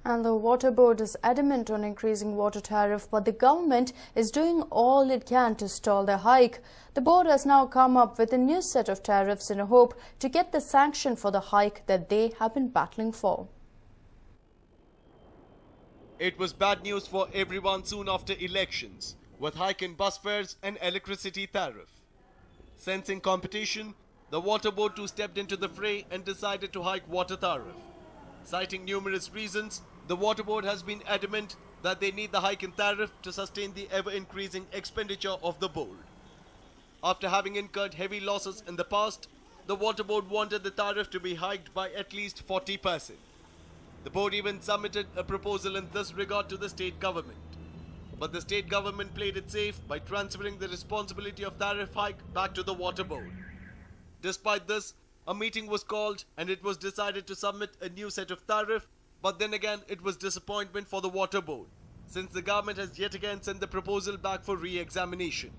And the Water Board is adamant on increasing water tariff, but the government is doing all it can to stall the hike. The board has now come up with a new set of tariffs in a hope to get the sanction for the hike that they have been battling for. It was bad news for everyone soon after elections, with hike in bus fares and electricity tariff. Sensing competition, the Water Board too stepped into the fray and decided to hike water tariff. Citing numerous reasons, the Water Board has been adamant that they need the hike in tariff to sustain the ever-increasing expenditure of the board. After having incurred heavy losses in the past, the Water Board wanted the tariff to be hiked by at least 40%. The board even submitted a proposal in this regard to the state government. But the state government played it safe by transferring the responsibility of tariff hike back to the Water Board. Despite this, a meeting was called and it was decided to submit a new set of tariff, but then again it was disappointment for the Water Board, since the government has yet again sent the proposal back for re-examination.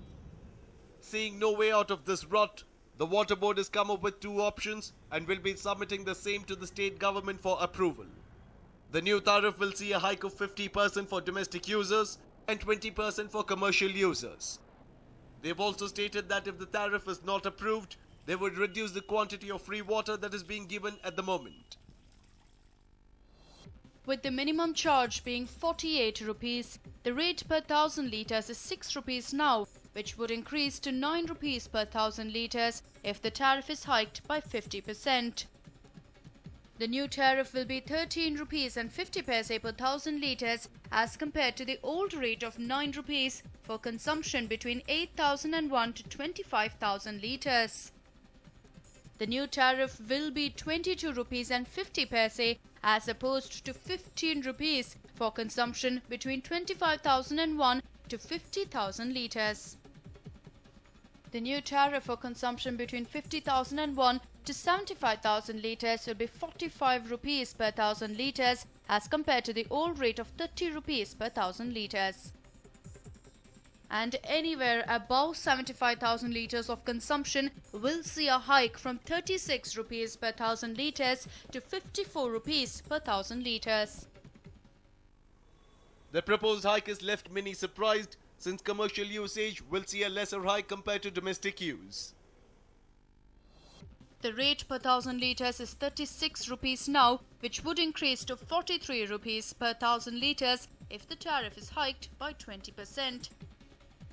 Seeing no way out of this rut, the Water Board has come up with two options and will be submitting the same to the state government for approval. The new tariff will see a hike of 50% for domestic users and 20% for commercial users. They've also stated that if the tariff is not approved, they would reduce the quantity of free water that is being given at the moment. With the minimum charge being 48 rupees, the rate per 1000 litres is 6 rupees now, which would increase to 9 rupees per 1000 litres if the tariff is hiked by 50%. The new tariff will be 13 rupees and 50 paise per 1000 litres as compared to the old rate of 9 rupees for consumption between 8,001 to 25,000 litres. The new tariff will be 22 rupees and 50 paise as opposed to 15 rupees for consumption between 25,001 to 50,000 litres. The new tariff for consumption between 50,001 to 75,000 litres will be 45 rupees per 1000 litres as compared to the old rate of 30 rupees per 1000 litres. And anywhere above 75,000 litres of consumption will see a hike from 36 rupees per 1000 litres to 54 rupees per 1000 litres. The proposed hike has left many surprised, since commercial usage will see a lesser hike compared to domestic use. The rate per 1000 litres is 36 rupees now, which would increase to 43 rupees per 1000 litres if the tariff is hiked by 20%.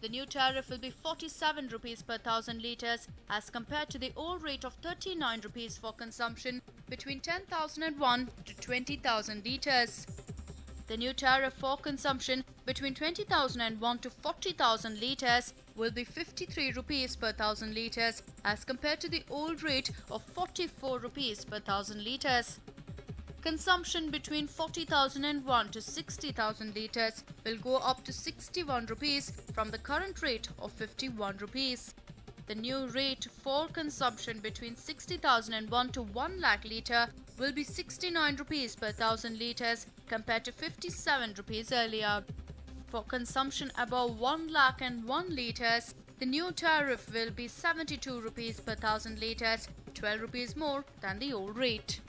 The new tariff will be 47 rupees per 1000 litres as compared to the old rate of 39 rupees for consumption between 10,001 to 20,000 litres. The new tariff for consumption between 20,001 to 40,000 litres will be 53 rupees per 1000 litres as compared to the old rate of 44 rupees per 1000 litres. Consumption between 40,001 to 60,000 litres will go up to 61 rupees from the current rate of 51 rupees. The new rate for consumption between 60,001 to 1 lakh litre will be 69 rupees per 1000 litres compared to 57 rupees earlier. For consumption above 1 lakh and 1 litres, the new tariff will be 72 rupees per 1000 litres, 12 rupees more than the old rate.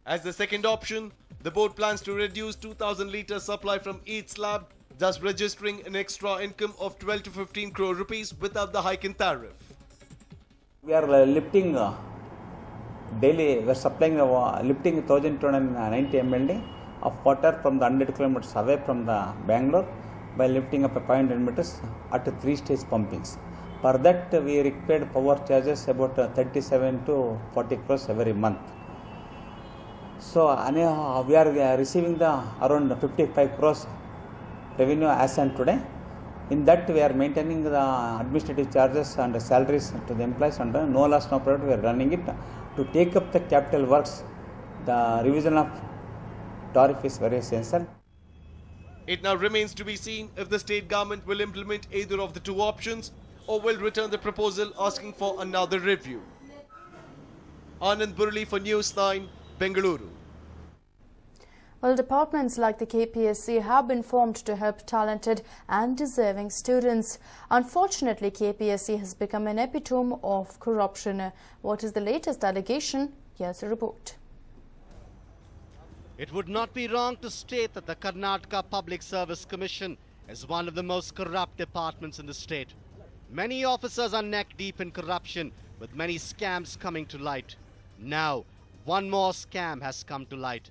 As the second option, the board plans to reduce 2,000 litre supply from each slab, thus registering an extra income of 12 to 15 crore rupees without the hike in tariff. We are lifting daily, we are supplying lifting 1,290 mld of water from the 100 kilometers away from the Bangalore by lifting up 500 meters at 3-stage pumpings. For that we required power charges about 37 to 40 crores every month. So we are receiving around 55 crores revenue as on today. In that we are maintaining the administrative charges and salaries to the employees and no loss no profit we are running it. To take up the capital works, the revision of tariff is very essential. It now remains to be seen if the state government will implement either of the two options or will return the proposal asking for another review. Anand Burli for News 9, Bengaluru. Well, departments like the KPSC have been formed to help talented and deserving students. Unfortunately, KPSC has become an epitome of corruption. What is the latest allegation? Here's a report. It would not be wrong to state that the Karnataka Public Service Commission is one of the most corrupt departments in the state. Many officers are neck deep in corruption, with many scams coming to light. Now, one more scam has come to light.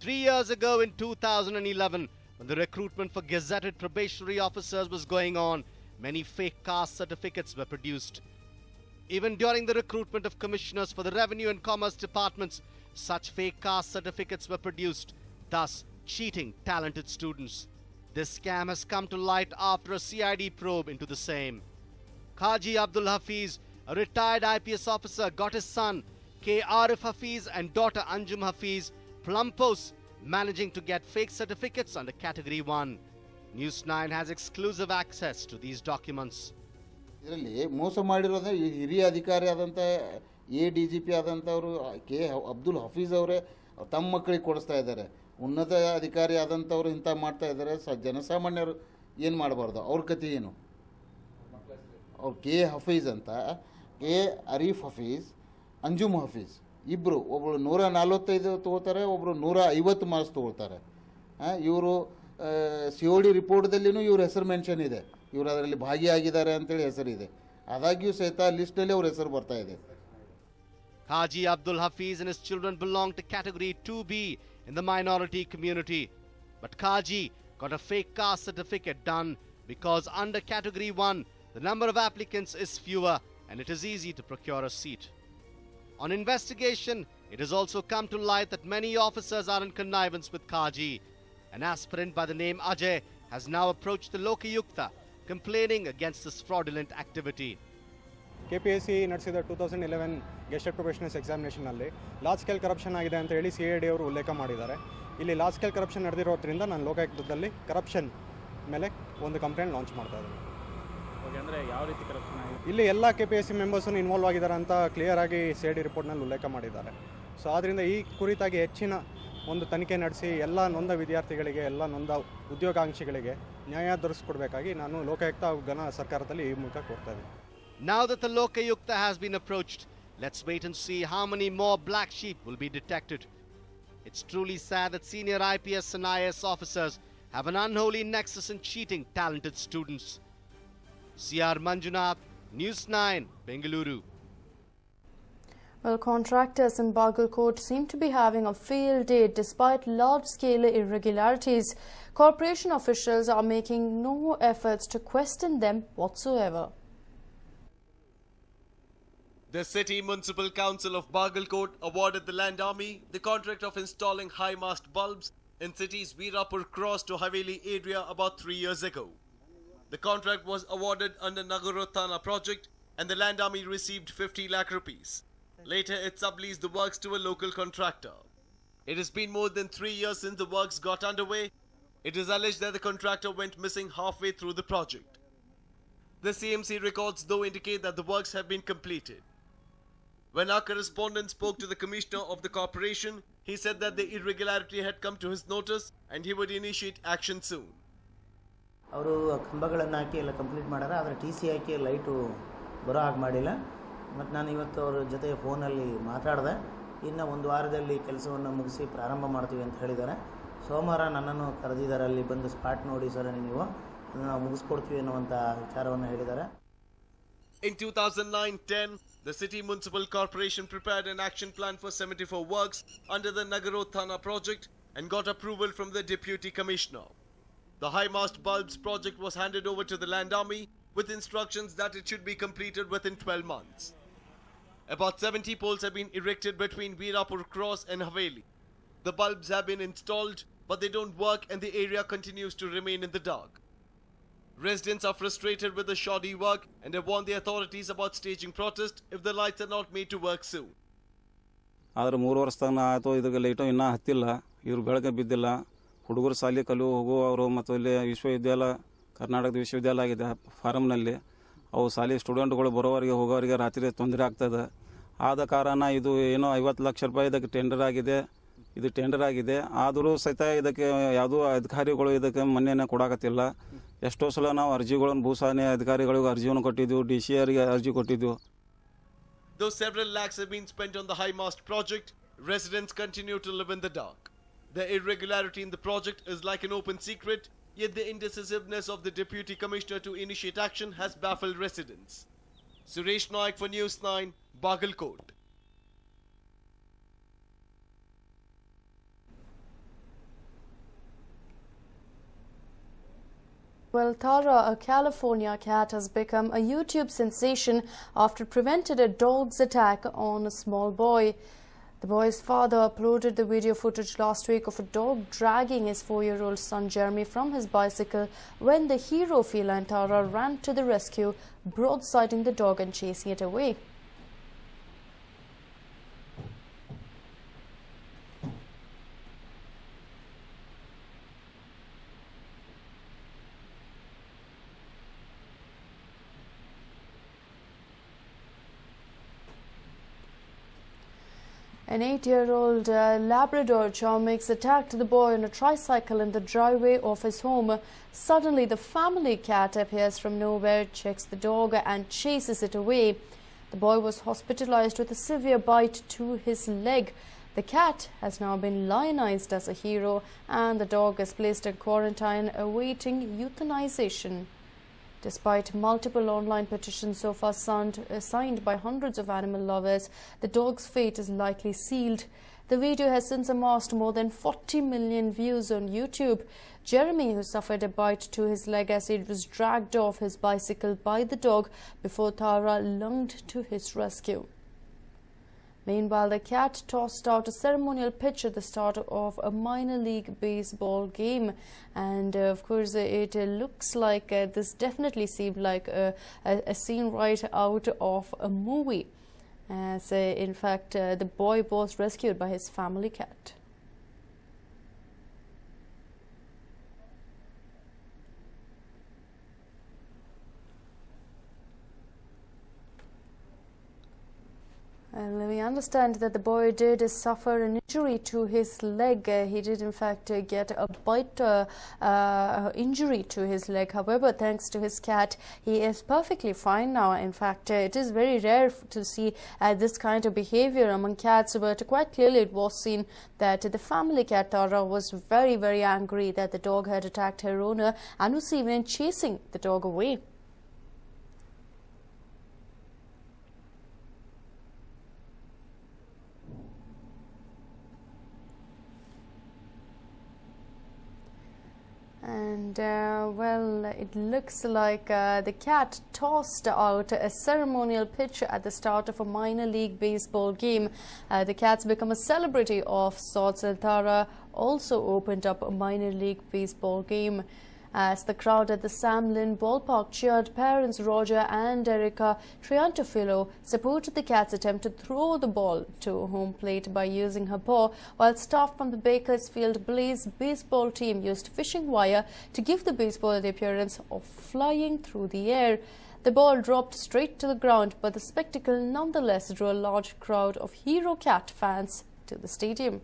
3 years ago in 2011, when the recruitment for gazetted probationary officers was going on, many fake caste certificates were produced. Even during the recruitment of commissioners for the Revenue and Commerce departments, such fake caste certificates were produced, thus cheating talented students. This scam has come to light after a CID probe into the same. Kaji Abdul Hafiz, a retired IPS officer, got his son K. Arif Hafiz and daughter Anjum Hafiz plum posts, managing to get fake certificates under Category 1. News 9 has exclusive access to these documents. ಇದರಲ್ಲಿ ಮೋಸ ಮಾಡಿರೋದೇ ಈ ಹಿರಿಯ ಅಧಿಕಾರಿ ಆದಂಥ ADGP ಆದಂಥವರು K Abdul Hafiz ಅವರೇ ತಮ್ಮ ಮಕ್ಕಳಿಗೆ ಕೊಡಿಸ್ತಾ ಇದ್ದಾರೆ. ಉನ್ನತ ಅಧಿಕಾರಿ ಆದಂಥವ್ರು ಇಂಥ ಮಾಡ್ತಾ ಇದ್ದಾರೆ. ಜನಸಾಮಾನ್ಯರು ಏನು ಮಾಡಬಾರ್ದು, ಅವ್ರ ಕತೆ ಏನು? ಅವ್ರು ಕೆ ಹಫೀಜ್ ಅಂತ, ಕೆ ಅರೀಫ್ ಹಫೀಜ್, ಅಂಜುಮ್ ಹಫೀಜ್ ಇಬ್ಬರು, ಒಬ್ಬರು 145 ತೊಗೋತಾರೆ, ಒಬ್ಬರು 150 ಮಾರ್ಕ್ಸ್ ತೊಗೊಳ್ತಾರೆ. ಇವರು COD ರಿಪೋರ್ಟ್ದಲ್ಲಿನೂ ಇವ್ರ ಹೆಸರು ಮೆನ್ಷನ್ ಇದೆ, ಇವರು ಅದರಲ್ಲಿ ಭಾಗಿಯಾಗಿದ್ದಾರೆ ಅಂತೇಳಿ ಹೆಸರಿದೆ. ಆದಾಗ್ಯೂ ಸಹಿತ ಲಿಸ್ಟಲ್ಲಿ ಅವ್ರ ಹೆಸರು ಬರ್ತಾ ಇದೆ. Haji Abdul Hafiz and his children belong to Category 2B in the minority community. But Kaji got a fake caste certificate done because under Category 1, the number of applicants is fewer and it is easy to procure a seat. On investigation, it has also come to light that many officers are in connivance with Kaji. An aspirant by the name Ajay has now approached the Lokayukta, complaining against this fraudulent activity. KPSC ನಡೆಸಿದ 2011 gazetted professionals ಎಕ್ಸಾಮಿನೇಷನಲ್ಲಿ large scale corruption ಆಗಿದೆ ಅಂತ ಹೇಳಿ CID ಅವರು ಉಲ್ಲೇಖ ಮಾಡಿದ್ದಾರೆ. ಇಲ್ಲಿ large scale corruption ನಡೆದಿರೋದ್ರಿಂದ ನಾನು ಲೋಕಾಯುಕ್ತದಲ್ಲಿ ಕರಪ್ಷನ್ ಮೇಲೆ ಒಂದು ಕಂಪ್ಲೇಂಟ್ ಲಾಂಚ್ ಮಾಡ್ತಾ ಇದ್ದೀನಿ. ಅಂದರೆ ಯಾವ ರೀತಿ ಕರಪ್ಷನ್ ಆಗಿದೆ? ಇಲ್ಲಿ ಎಲ್ಲ KPSC ಮೆಂಬರ್ಸನ್ನು ಇನ್ವಾಲ್ವ್ ಆಗಿದ್ದಾರೆ ಅಂತ ಕ್ಲಿಯರ್ ಆಗಿ CID ರಿಪೋರ್ಟ್ನಲ್ಲಿ ಉಲ್ಲೇಖ ಮಾಡಿದ್ದಾರೆ. ಸೊ ಆದ್ದರಿಂದ ಈ ಕುರಿತಾಗಿ ಹೆಚ್ಚಿನ ಒಂದು ತನಿಖೆ ನಡೆಸಿ ಎಲ್ಲ ನೊಂದ ವಿದ್ಯಾರ್ಥಿಗಳಿಗೆ, ಎಲ್ಲ ನೊಂದ ಉದ್ಯೋಗಾಂಕ್ಷಿಗಳಿಗೆ ನ್ಯಾಯ ದೊರಕಿಸ್ಕೊಡ್ಬೇಕಾಗಿ ನಾನು ಲೋಕಾಯುಕ್ತ ಹಾಗೂ ಸರ್ಕಾರದಲ್ಲಿ ಈ ಮೂಲಕ ಕೋರ್ತಾ ಇದ್ದೀನಿ. Now that the Lokayukta has been approached, let's wait and see how many more black sheep will be detected. It's truly sad that senior IPS and IAS officers have an unholy nexus in cheating talented students. C.R. Manjunath, News 9, Bengaluru. Well, contractors in Bagalkot seem to be having a field day despite large-scale irregularities. Corporation officials are making no efforts to question them whatsoever. The City Municipal Council of Bagalkot awarded the Land Army the contract of installing high-mast bulbs in city's Veerapur Cross to Haveli area about 3 years ago. The contract was awarded under Nagarothana project and the Land Army received 50 lakh rupees. Later, it subleased the works to a local contractor. It has been more than 3 years since the works got underway. It is alleged that the contractor went missing halfway through the project. The CMC records though indicate that the works have been completed. When our correspondent spoke to the commissioner of the corporation, he said that the irregularity had come to his notice and he would initiate action soon. ಅವರು ಕಂಬಗಳನ್ನು ಹಾಕಿ ಎಲ್ಲ complete ಮಾಡ್ಯಾರ, ಆದರೆ TC ಹಾಕಿ light ಬರೋ ಹಾಗೆ ಮಾಡಿಲ್ಲ. ಮತ್ತು ನಾನು ಇವತ್ತು ಅವ್ರ ಜೊತೆ ಫೋನಲ್ಲಿ ಮಾತಾಡಿದೆ. ಇನ್ನು ಒಂದು ವಾರದಲ್ಲಿ ಕೆಲಸವನ್ನು ಮುಗಿಸಿ ಪ್ರಾರಂಭ ಮಾಡ್ತೀವಿ ಅಂತ ಹೇಳಿದ್ದಾರೆ. ಸೋಮವಾರ ನನ್ನನ್ನು ಕರೆದಿದ್ದಾರೆ, ಅಲ್ಲಿ ಬಂದು ಸ್ಪಾಟ್ ನೋಡಿ ಸರ್ ನೀವು ನಾವು ಮುಗಿಸ್ಕೊಡ್ತೀವಿ ಅನ್ನುವಂಥ ವಿಚಾರವನ್ನು ಹೇಳಿದ್ದಾರೆ. In 2009-10, the City Municipal Corporation prepared an action plan for 74 works under the Nagarothana project and got approval from the Deputy Commissioner. The high-mast bulbs project was handed over to the Land Army with instructions that it should be completed within 12 months. About 70 poles have been erected between Veerapur Cross and Haveli. The bulbs have been installed, but they don't work and the area continues to remain in the dark. Residents are frustrated with the shoddy work and have warned the authorities about staging protest if the lights are not made to work soon. ಆದರೆ 3 ವರ್ಷ ತನಕ ಆಯಿತು, ಇದಕ್ಕೆ light ಇನ್ನೂ ಹತ್ತಿಲ್ಲ, ಇವ್ರು ಬೆಳಗ್ಗೆ ಬಿದ್ದಿಲ್ಲ. ಹುಡುಗರು ಶಾಲೆ ಹೋಗುವವರು ಮತ್ತು ಇಲ್ಲಿ ವಿಶ್ವವಿದ್ಯಾಲಯ, ಕರ್ನಾಟಕದ ವಿಶ್ವವಿದ್ಯಾಲಯ ಆಗಿದೆ ಫಾರಮ್ನಲ್ಲಿ, ಅವು ಶಾಲೆ ಸ್ಟೂಡೆಂಟ್ಗಳು ಬರೋವರಿಗೆ ಹೋಗೋವರಿಗೆ ರಾತ್ರಿ ತೊಂದರೆ ಆಗ್ತದೆ. ಆದ ಕಾರಣ ಇದು ಏನೋ 50 ಲಕ್ಷ ರೂಪಾಯಿ ಇದಕ್ಕೆ ಟೆಂಡರ್ ಆಗಿದೆ. ಆದರೂ ಸಹಿತ ಇದಕ್ಕೆ ಯಾವುದೋ ಅಧಿಕಾರಿಗಳು ಇದಕ್ಕೆ ಮನ್ನೆನೇ ಕೊಡಾಕತ್ತಿಲ್ಲ. ಎಷ್ಟೋ ಸಲ ನಾವು ಅರ್ಜಿಗಳನ್ನು ಭೂಸಾನೆ ಅಧಿಕಾರಿಗಳಿಗೆ ಅರ್ಜಿಯನ್ನು ಕೊಟ್ಟಿದ್ದೆವು, DCRಗೆ ಅರ್ಜಿ ಕೊಟ್ಟಿದ್ದೆವು. Though several lakhs have been spent on the high mast project, residents continue to live in the dark. The irregularity in the project is like an open secret, yet the indecisiveness of the Deputy Commissioner to initiate action has baffled residents. Suresh Naik for News 9, Bagalkot. Well, Tara, a California cat, has become a YouTube sensation after it prevented a dog's attack on a small boy. The boy's father uploaded the video footage last week of a dog dragging his 4-year-old son Jeremy from his bicycle when the hero feline Tara ran to the rescue, broadsiding the dog and chasing it away. An 8-year-old Labrador chow mix attacked the boy on a tricycle in the driveway of his home. Suddenly, the family cat appears from nowhere, checks the dog and chases it away. The boy was hospitalized with a severe bite to his leg. The cat has now been lionized as a hero, and the dog is placed in quarantine awaiting euthanization. Despite multiple online petitions so far signed by hundreds of animal lovers, the dog's fate is likely sealed. The video has since amassed more than 40 million views on YouTube. Jeremy, who suffered a bite to his leg as he was dragged off his bicycle by the dog before Tara lunged to his rescue. Meanwhile, the cat tossed out a ceremonial pitch at the start of a minor league baseball game. And of course, it looks like this definitely seemed like a scene right out of a movie. As in fact, the boy was rescued by his family cat. And we understand that the boy did suffer an injury to his leg. He did in fact get a bite injury to his leg. However, thanks to his cat, he is perfectly fine now. In fact, it is very rare to see this kind of behavior among cats, but quite clearly it was seen that the family cat Tara was very, very angry that the dog had attacked her owner and was even chasing the dog away. And well, it looks like the cat tossed out a ceremonial pitch at the start of a minor league baseball game. The cat's become a celebrity of sorts, and Tara also opened up a minor league baseball game. As the crowd at the Sam Lynn ballpark cheered, parents Roger and Erica Triantafilo supported the cat's attempt to throw the ball to home plate by using her paw, while staff from the Bakersfield Blaze baseball team used fishing wire to give the baseball the appearance of flying through the air. The ball dropped straight to the ground, but the spectacle nonetheless drew a large crowd of Hero Cat fans to the stadium.